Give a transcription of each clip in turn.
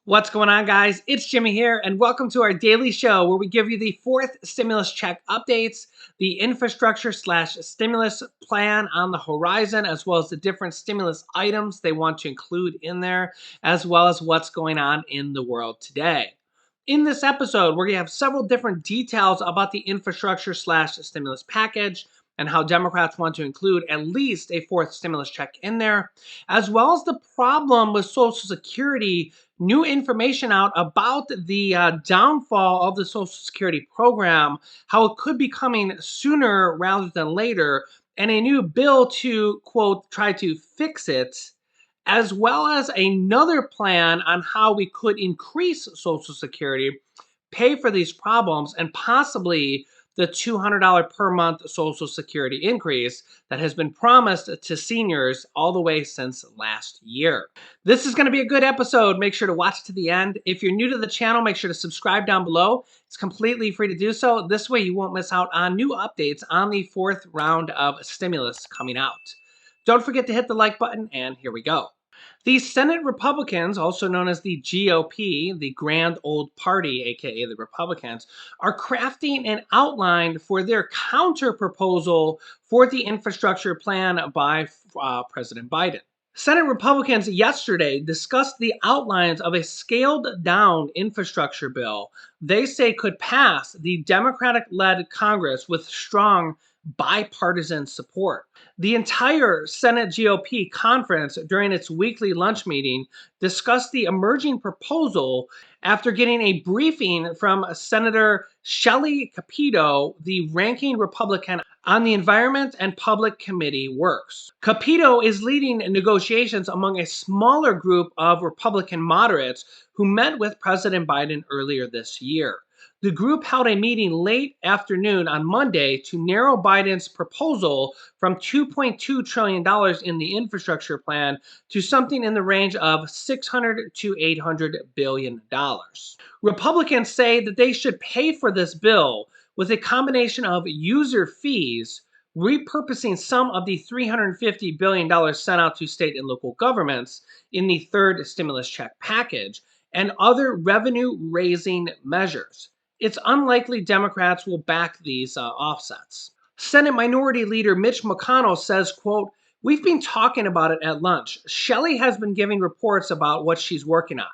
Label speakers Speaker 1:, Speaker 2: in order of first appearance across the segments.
Speaker 1: What's going on, guys? It's Jimmy here, and welcome to our daily show where we give you the fourth stimulus check updates, the infrastructure/stimulus plan on the horizon, as well as the different stimulus items they want to include in there, as well as what's going on in the world today. In this episode, we're going to have several different details about the infrastructure/stimulus package and how Democrats want to include at least a fourth stimulus check in there, as well as the problem with Social Security. New information out about the downfall of the Social Security program, how it could be coming sooner rather than later, and a new bill to, quote, try to fix it, as well as another plan on how we could increase Social Security, pay for these problems, and possibly the $200 per month Social Security increase that has been promised to seniors all the way since last year. This is going to be a good episode. Make sure to watch to the end. If you're new to the channel, make sure to subscribe down below. It's completely free to do so. This way you won't miss out on new updates on the fourth round of stimulus coming out. Don't forget to hit the like button, and here we go. The Senate Republicans, also known as the GOP, the Grand Old Party, aka the Republicans, are crafting an outline for their counter proposal for the infrastructure plan by President Biden. Senate Republicans yesterday discussed the outlines of a scaled down infrastructure bill they say could pass the Democratic led Congress with strong bipartisan support. The entire Senate GOP conference during its weekly lunch meeting discussed the emerging proposal after getting a briefing from Senator Shelley Capito, the ranking Republican on the Environment and Public Committee Works. Capito is leading negotiations among a smaller group of Republican moderates who met with President Biden earlier this year. The group held a meeting late afternoon on Monday to narrow Biden's proposal from $2.2 trillion in the infrastructure plan to something in the range of $600 to $800 billion. Republicans say that they should pay for this bill with a combination of user fees, repurposing some of the $350 billion sent out to state and local governments in the third stimulus check package, and other revenue-raising measures. It's unlikely Democrats will back these offsets. Senate Minority Leader Mitch McConnell says, quote, "We've been talking about it at lunch. Shelley has been giving reports about what she's working on.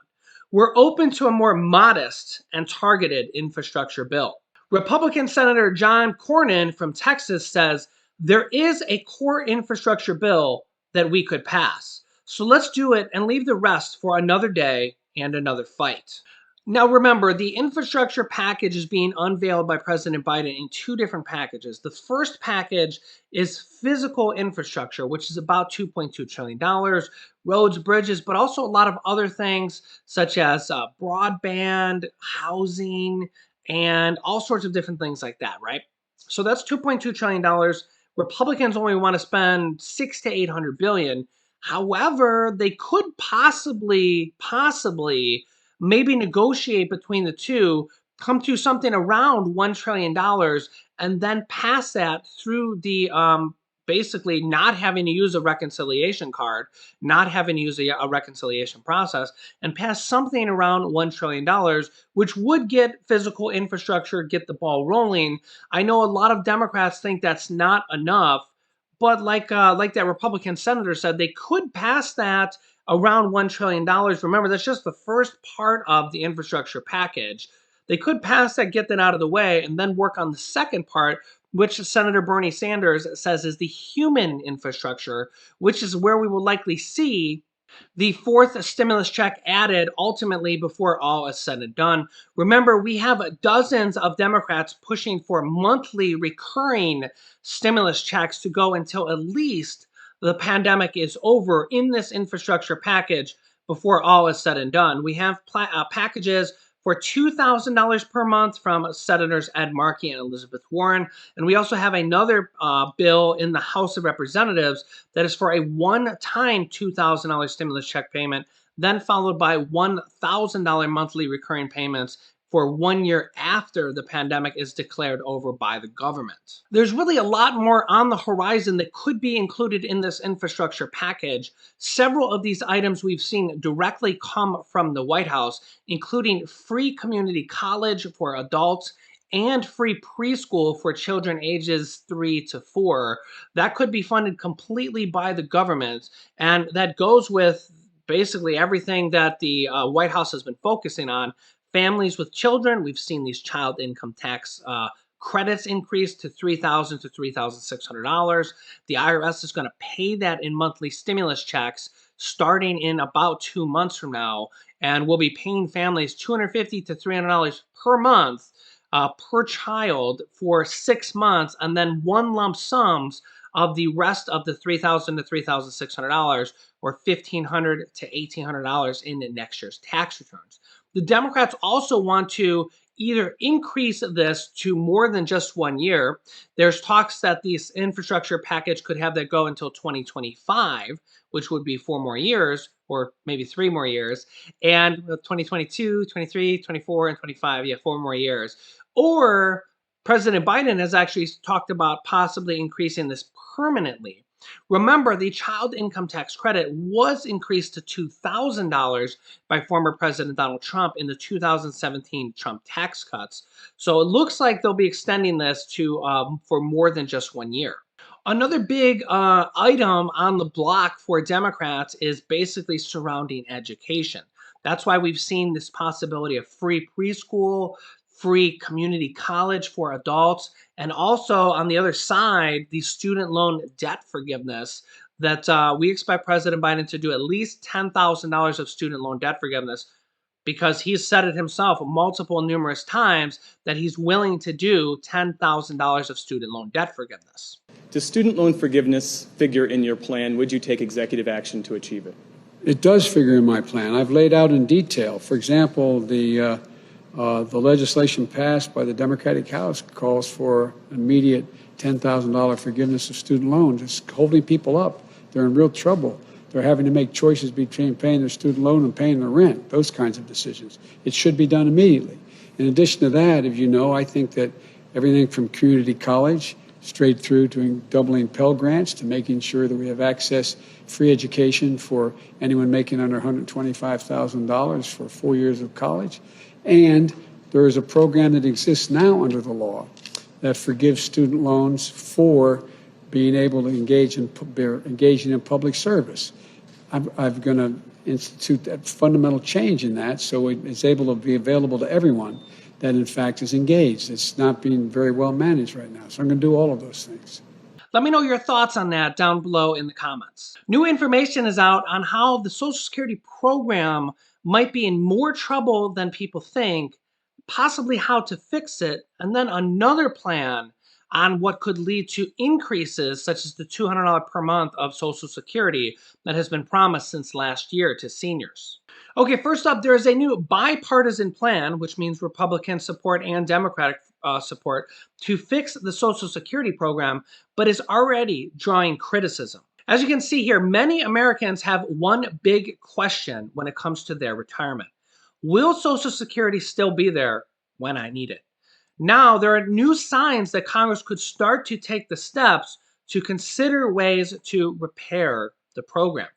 Speaker 1: We're open to a more modest and targeted infrastructure bill." Republican Senator John Cornyn from Texas says, "There is a core infrastructure bill that we could pass. So let's do it and leave the rest for another day and another fight." Now remember, the infrastructure package is being unveiled by President Biden in two different packages. The first package is physical infrastructure, which is about $2.2 trillion, roads, bridges, but also a lot of other things such as broadband, housing, and all sorts of different things like that, right? So that's $2.2 trillion. Republicans only want to spend $600 to $800 billion. However, they could possibly maybe negotiate between the two, come to something around $1 trillion, and then pass that through the basically not having to use a reconciliation card, not having to use a reconciliation process, and pass something around $1 trillion, which would get physical infrastructure, get the ball rolling. I know a lot of Democrats think that's not enough, but like that Republican senator said, they could pass that around $1 trillion. Remember, that's just the first part of the infrastructure package. They could pass that, get that out of the way, and then work on the second part, which Senator Bernie Sanders says is the human infrastructure, which is where we will likely see the fourth stimulus check added ultimately before all is said and done. Remember, we have dozens of Democrats pushing for monthly recurring stimulus checks to go until at least the pandemic is over in this infrastructure package before all is said and done. We have packages for $2,000 per month from Senators Ed Markey and Elizabeth Warren. And we also have another bill in the House of Representatives that is for a one-time $2,000 stimulus check payment, then followed by $1,000 monthly recurring payments for 1 year after the pandemic is declared over by the government. There's really a lot more on the horizon that could be included in this infrastructure package. Several of these items we've seen directly come from the White House, including free community college for adults and free preschool for children ages 3 to 4. That could be funded completely by the government. And that goes with basically everything that the White House has been focusing on. Families with children, we've seen these child income tax credits increase to $3,000 to $3,600. The IRS is going to pay that in monthly stimulus checks starting in about 2 months from now, and we'll be paying families $250 to $300 per month per child for 6 months, and then one lump sums of the rest of the $3,000 to $3,600, or $1,500 to $1,800 in the next year's tax returns. The Democrats also want to either increase this to more than just 1 year. There's talks that this infrastructure package could have that go until 2025, which would be 4 more years, or maybe 3 more years, and 2022, 23, 24, and 25, yeah, 4 more years. Or President Biden has actually talked about possibly increasing this permanently. Remember, the child income tax credit was increased to $2,000 by former President Donald Trump in the 2017 Trump tax cuts. So it looks like they'll be extending this to for more than just 1 year. Another big item on the block for Democrats is basically surrounding education. That's why we've seen this possibility of free preschool, free community college for adults, and also on the other side, the student loan debt forgiveness that we expect President Biden to do at least $10,000 of student loan debt forgiveness, because he's said it himself numerous times that he's willing to do $10,000 of student loan debt forgiveness.
Speaker 2: Does student loan forgiveness figure in your plan? Would you take executive action to achieve it?
Speaker 3: It does figure in my plan. I've laid out in detail. For example, the legislation passed by the Democratic House calls for immediate $10,000 forgiveness of student loans. It's holding people up. They're in real trouble. They're having to make choices between paying their student loan and paying their rent, those kinds of decisions. It should be done immediately. In addition to that, as you know, I think that everything from community college straight through to doubling Pell Grants to making sure that we have access, free education for anyone making under $125,000 for 4 years of college. And there is a program that exists now under the law that forgives student loans for being able to engaging in public service. I'm going to institute that fundamental change in that so it's able to be available to everyone that in fact is engaged. It's not being very well managed right now. So I'm going to do all of those things.
Speaker 1: Let me know your thoughts on that down below in the comments. New information is out on how the Social Security program might be in more trouble than people think, possibly how to fix it, and then another plan on what could lead to increases such as the $200 per month of Social Security that has been promised since last year to seniors. Okay, first up, there is a new bipartisan plan, which means Republican support and Democratic support, to fix the Social Security program, but is already drawing criticism. As you can see here, many Americans have one big question when it comes to their retirement. Will Social Security still be there when I need it? Now, there are new signs that Congress could start to take the steps to consider ways to repair the program.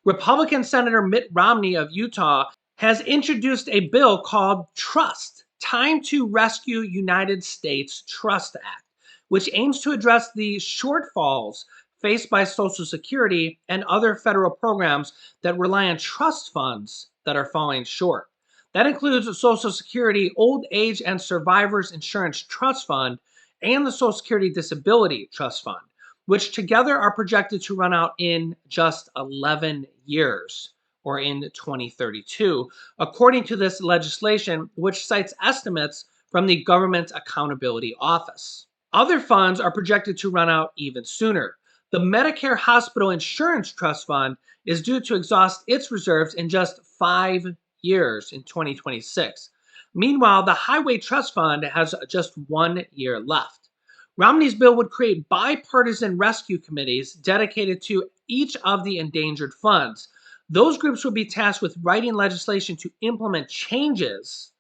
Speaker 1: Republican Senator Mitt Romney of Utah has introduced a bill called Trust, Time to Rescue United States Trust Act, which aims to address the shortfalls faced by Social Security and other federal programs that rely on trust funds that are falling short. That includes the Social Security Old Age and Survivors Insurance Trust Fund and the Social Security Disability Trust Fund, which together are projected to run out in just 11 years, or in 2032, according to this legislation, which cites estimates from the Government Accountability Office. Other funds are projected to run out even sooner. The Medicare Hospital Insurance Trust Fund is due to exhaust its reserves in just 5 years in 2026. Meanwhile, the Highway Trust Fund has just 1 year left. Romney's bill would create bipartisan rescue committees dedicated to each of the endangered funds. Those groups would be tasked with writing legislation to implement changes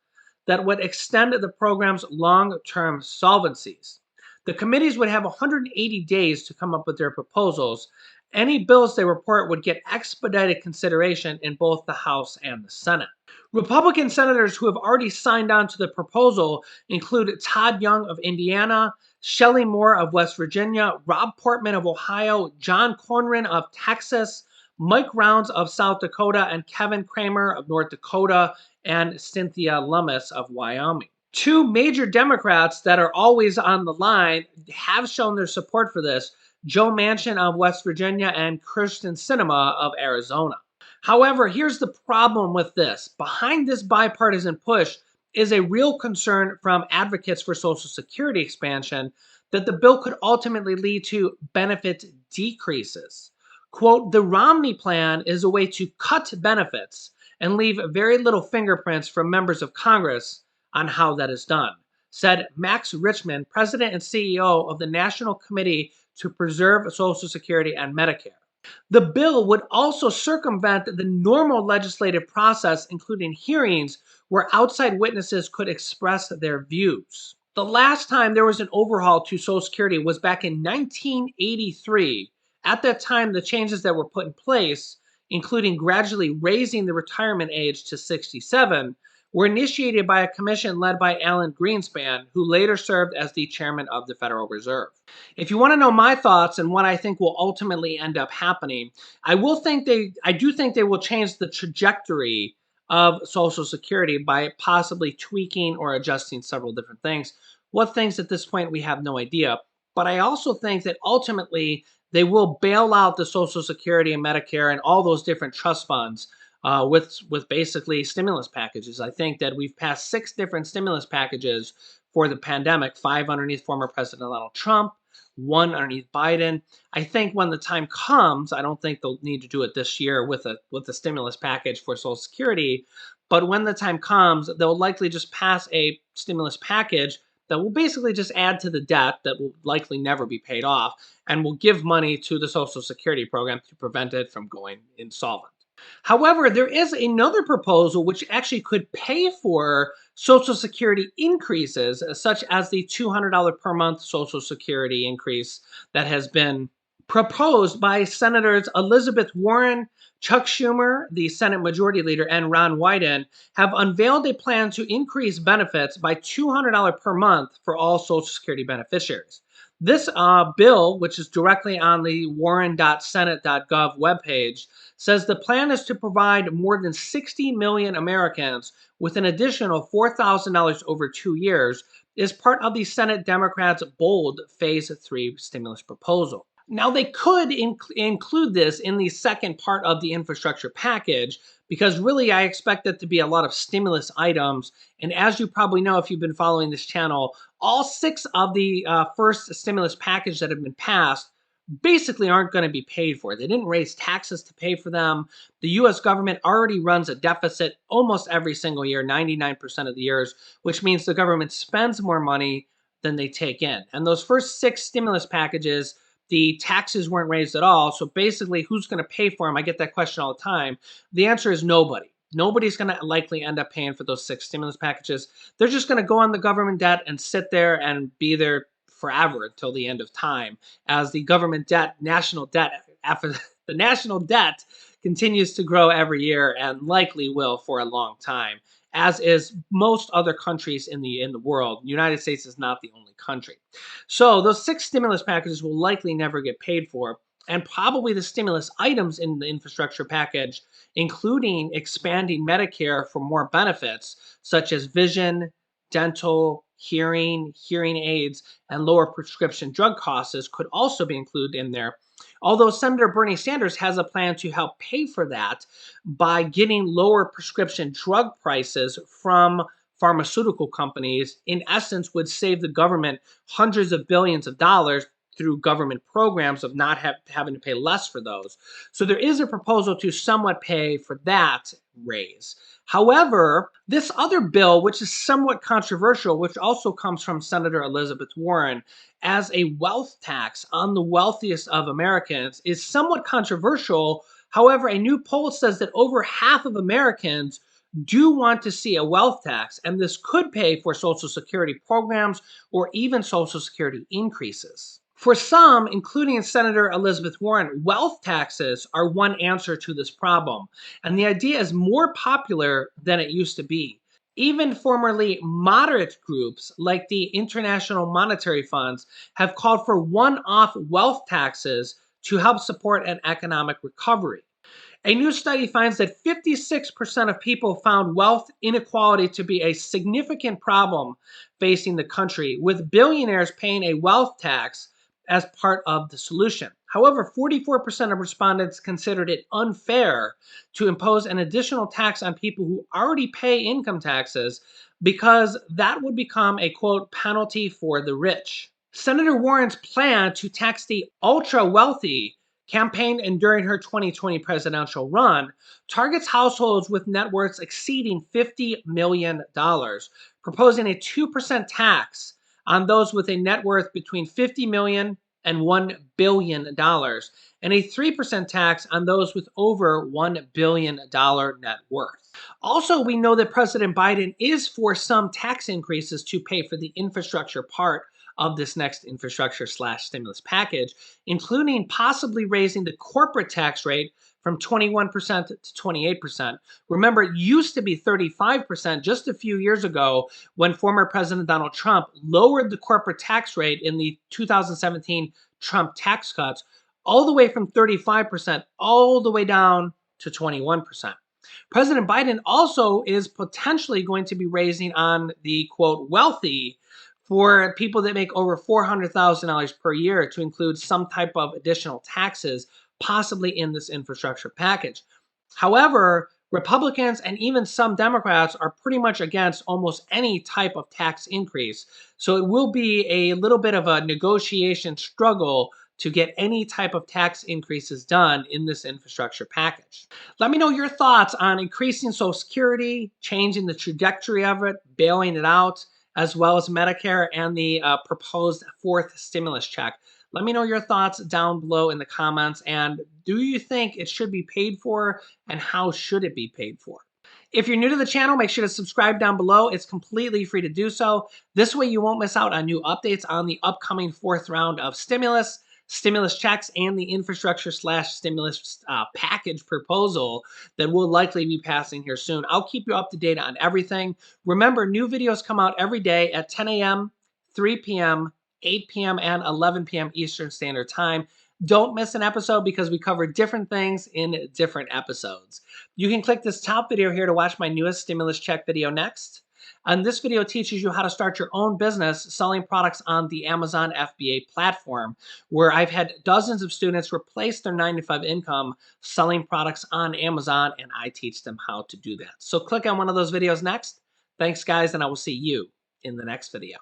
Speaker 1: that would extend the program's long-term solvencies. The committees would have 180 days to come up with their proposals. Any bills they report would get expedited consideration in both the House and the Senate. Republican senators who have already signed on to the proposal include Todd Young of Indiana, Shelley Moore of West Virginia, Rob Portman of Ohio, John Cornyn of Texas, Mike Rounds of South Dakota, and Kevin Kramer of North Dakota, and Cynthia Lummis of Wyoming. Two major Democrats that are always on the line have shown their support for this: Joe Manchin of West Virginia and Kyrsten Sinema of Arizona. However, here's the problem with this. Behind this bipartisan push is a real concern from advocates for Social Security expansion that the bill could ultimately lead to benefit decreases. Quote, the Romney plan is a way to cut benefits and leave very little fingerprints from members of Congress on how that is done, said Max Richmond, president and CEO of the National Committee to Preserve Social Security and Medicare. The bill would also circumvent the normal legislative process, including hearings where outside witnesses could express their views. The last time there was an overhaul to Social Security was back in 1983. At that time, the changes that were put in place, including gradually raising the retirement age to 67, were initiated by a commission led by Alan Greenspan, who later served as the chairman of the Federal Reserve. If you want to know my thoughts and what I think will ultimately end up happening, I do think they will change the trajectory of Social Security by possibly tweaking or adjusting several different things. What things at this point we have no idea. But I also think that ultimately they will bail out the Social Security and Medicare and all those different trust funds with basically stimulus packages. I think that we've passed 6 different stimulus packages for the pandemic, 5 underneath former President Donald Trump, 1 underneath Biden. I think when the time comes, I don't think they'll need to do it this year with a stimulus package for Social Security, but when the time comes, they'll likely just pass a stimulus package that will basically just add to the debt that will likely never be paid off and will give money to the Social Security program to prevent it from going insolvent. However, there is another proposal which actually could pay for Social Security increases, such as the $200 per month Social Security increase that has been proposed by Senators Elizabeth Warren, Chuck Schumer, the Senate Majority Leader, and Ron Wyden have unveiled a plan to increase benefits by $200 per month for all Social Security beneficiaries. This bill, which is directly on the warren.senate.gov webpage, says the plan is to provide more than 60 million Americans with an additional $4,000 over 2 years as part of the Senate Democrats' bold Phase 3 stimulus proposal. Now, they could include this in the second part of the infrastructure package because really I expect it to be a lot of stimulus items. And as you probably know, if you've been following this channel, all 6 of the first stimulus package that have been passed basically aren't going to be paid for. They didn't raise taxes to pay for them. The U.S. government already runs a deficit almost every single year, 99% of the years, which means the government spends more money than they take in. And those first 6 stimulus packages, the taxes weren't raised at all. So basically, who's going to pay for them? I get that question all the time. The answer is nobody. Nobody's going to likely end up paying for those 6 stimulus packages. They're just going to go on the government debt and sit there and be there forever until the end of time, as the government debt, national debt, after the national debt continues to grow every year and likely will for a long time, as is most other countries in the world. The United States is not the only country. So those 6 stimulus packages will likely never get paid for, and probably the stimulus items in the infrastructure package, including expanding Medicare for more benefits such as vision, dental, hearing aids, and lower prescription drug costs could also be included in there. Although Senator Bernie Sanders has a plan to help pay for that by getting lower prescription drug prices from pharmaceutical companies, in essence would save the government hundreds of billions of dollars through government programs of not having to pay less for those. So there is a proposal to somewhat pay for that raise. However, this other bill, which is somewhat controversial, which also comes from Senator Elizabeth Warren, as a wealth tax on the wealthiest of Americans, is somewhat controversial. However, a new poll says that over half of Americans do want to see a wealth tax, and this could pay for Social Security programs or even Social Security increases. For some, including Senator Elizabeth Warren, wealth taxes are one answer to this problem, and the idea is more popular than it used to be. Even formerly moderate groups like the International Monetary Funds have called for one-off wealth taxes to help support an economic recovery. A new study finds that 56% of people found wealth inequality to be a significant problem facing the country, with billionaires paying a wealth tax as part of the solution. However, 44% of respondents considered it unfair to impose an additional tax on people who already pay income taxes because that would become a quote penalty for the rich. Senator Warren's plan to tax the ultra wealthy campaigned and during her 2020 presidential run, targets households with net worths exceeding $50 million, proposing a 2% tax on those with a net worth between $50 million and $1 billion, and a 3% tax on those with over $1 billion net worth. Also, we know that President Biden is for some tax increases to pay for the infrastructure part of this next infrastructure/stimulus package, including possibly raising the corporate tax rate from 21% to 28%. Remember, it used to be 35% just a few years ago when former President Donald Trump lowered the corporate tax rate in the 2017 Trump tax cuts all the way from 35% all the way down to 21%. President Biden also is potentially going to be raising on the quote wealthy for people that make over $400,000 per year to include some type of additional taxes, possibly in this infrastructure package. However, Republicans and even some Democrats are pretty much against almost any type of tax increase. So it will be a little bit of a negotiation struggle to get any type of tax increases done in this infrastructure package. Let me know your thoughts on increasing Social Security, changing the trajectory of it, bailing it out, as well as Medicare and the proposed fourth stimulus check. Let me know your thoughts down below in the comments. And do you think it should be paid for, and how should it be paid for? If you're new to the channel, make sure to subscribe down below. It's completely free to do so. This way you won't miss out on new updates on the upcoming fourth round of stimulus checks, and the infrastructure/stimulus package proposal that will likely be passing here soon. I'll keep you up to date on everything. Remember, new videos come out every day at 10 a.m., 3 p.m., 8 p.m., and 11 p.m. Eastern Standard Time. Don't miss an episode because we cover different things in different episodes. You can click this top video here to watch my newest stimulus check video next. And this video teaches you how to start your own business selling products on the Amazon FBA platform, where I've had dozens of students replace their 9-to-5 income selling products on Amazon, and I teach them how to do that. So click on one of those videos next. Thanks, guys, and I will see you in the next video.